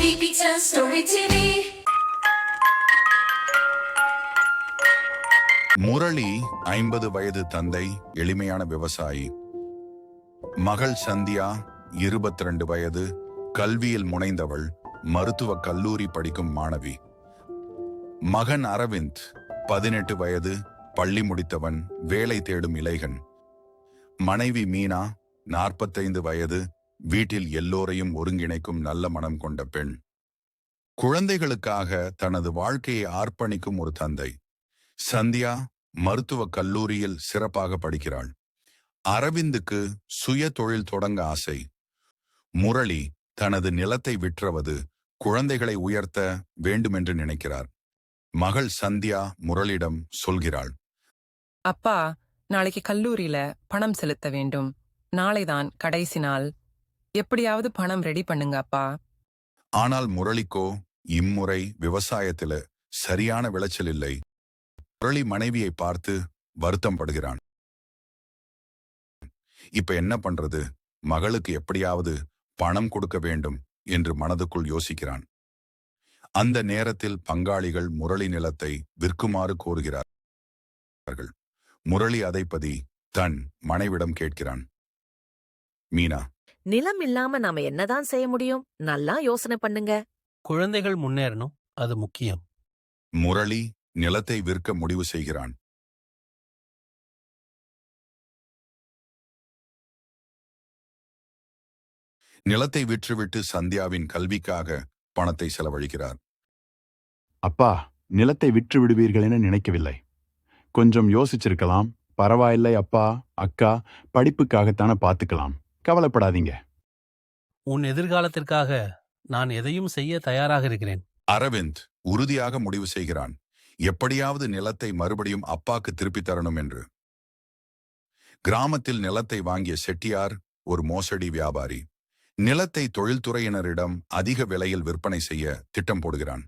Pizza Story TV. Murali 50 வயது தந்தை, எளிமையான விவசாயி. மகள் சந்தியா 22 வயது, கல்வியில் முனைந்தவள், மருத்துவ கல்லூரி படிக்கும் மாணவி. மகன் அரவிந்த் 18 வயது, பள்ளி முடித்தவன், வேலை தேடும் இளைஞன். மனைவி மீனா 45 வயது, வீட்டில் எல்லோரையும் ஒருங்கிணைக்கும் நல்ல மனம் கொண்ட பெண். குழந்தைகளுக்காக தனது வாழ்க்கையை அர்ப்பணிக்கும் ஒரு தந்தை. சந்தியா மருத்துவ கல்லூரியில் சிறப்பாக படிக்கிறாள். அரவிந்துக்கு சுய தொழில் தொடங்க ஆசை. முரளி தனது நிலத்தை விற்றது குழந்தைகளை உயர்த்த வேண்டுமென்று நினைக்கிறார். மகள் சந்தியா முரளிடம் சொல்கிறாள், அப்பா, நாளைக்கு கல்லூரியில பணம் செலுத்த வேண்டும். நாளைதான் கடைசி நாள். எப்படியாவது பணம் ரெடி பண்ணுங்க அப்பா. ஆனால் முரளிக்கோ இம்முறை விவசாயத்தில சரியான விளைச்சல் இல்லை. முரளி மனைவியை பார்த்து வருத்தம் படுகிறான். இப்ப என்ன பண்றது? மகளுக்கு எப்படியாவது பணம் கொடுக்க வேண்டும் என்று மனதுக்குள் யோசிக்கிறான். அந்த நேரத்தில் பங்காளிகள் முரளி நிலத்தை விற்குமாறு கோருகிறார்கள். முரளி அதைப்பதி தன் மனைவிடம் கேட்கிறான். மீனா, நிலம் இல்லாம நாம என்னதான் செய்ய முடியும்? நல்லா யோசனை பண்ணுங்க. குழந்தைகள் முன்னேறணும், அது முக்கியம். முரளி நிலத்தை விற்க முடிவு செய்கிறான். நிலத்தை விற்றுவிட்டு சந்தியாவின் கல்விக்காக பணத்தை செலவழிக்கிறார். அப்பா, நிலத்தை விற்று விடுவீர்கள் என நினைக்கவில்லை. கொஞ்சம் யோசிச்சிருக்கலாம். பரவாயில்லை அப்பா, அக்கா, படிப்புக்காகத்தான பார்த்துக்கலாம். கவலைப்படாதீங்க. உன் எதிர்காலத்திற்காக நான் எதையும் செய்ய தயாராக இருக்கிறேன். அரவிந்த் உறுதியாக முடிவு செய்கிறான், எப்படியாவது நிலத்தை மறுபடியும் அப்பாக்கு திருப்பி தரணும் என்று. கிராமத்தில் நிலத்தை வாங்கிய செட்டியார் ஒரு மோசடி வியாபாரி. நிலத்தை தொழில்துறையினரிடம் அதிக விலையில் விற்பனை செய்ய திட்டம் போடுகிறான்.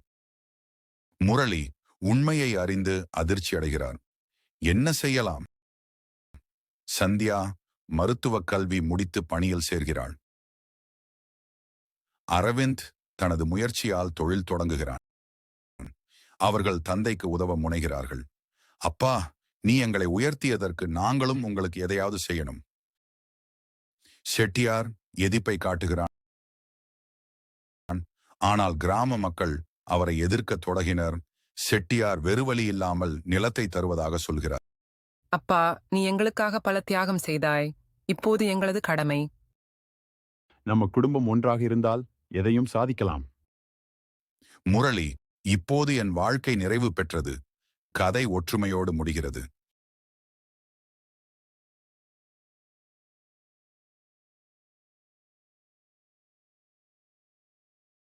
முரளி உண்மையை அறிந்து அதிர்ச்சி அடைகிறார். என்ன செய்யலாம்? சந்தியா மருத்துவ கல்வி முடித்து பணியில் சேர்கிறாள். அரவிந்த் தனது முயற்சியால் தொழில் தொடங்குகிறான். அவர்கள் தந்தைக்கு உதவ முனைகிறார்கள். அப்பா, நீ எங்களை உயர்த்தியதற்கு நாங்களும் உங்களுக்கு எதையாவது செய்யணும். செட்டியார் எதிர்ப்பை காட்டுகிறான். ஆனால் கிராம மக்கள் அவரை எதிர்க்க தொடங்கினர். செட்டியார் வெறுவழி இல்லாமல் நிலத்தை தருவதாக சொல்கிறார். அப்பா, நீ எங்களுக்காக பல தியாகம் செய்தாய். இப்போது எங்களது கடமை. நம்ம குடும்பம் ஒன்றாக இருந்தால் எதையும் சாதிக்கலாம். முரளி, இப்போது என் வாழ்க்கை நிறைவு பெற்றது. கதை ஒற்றுமையோடு முடிகிறது.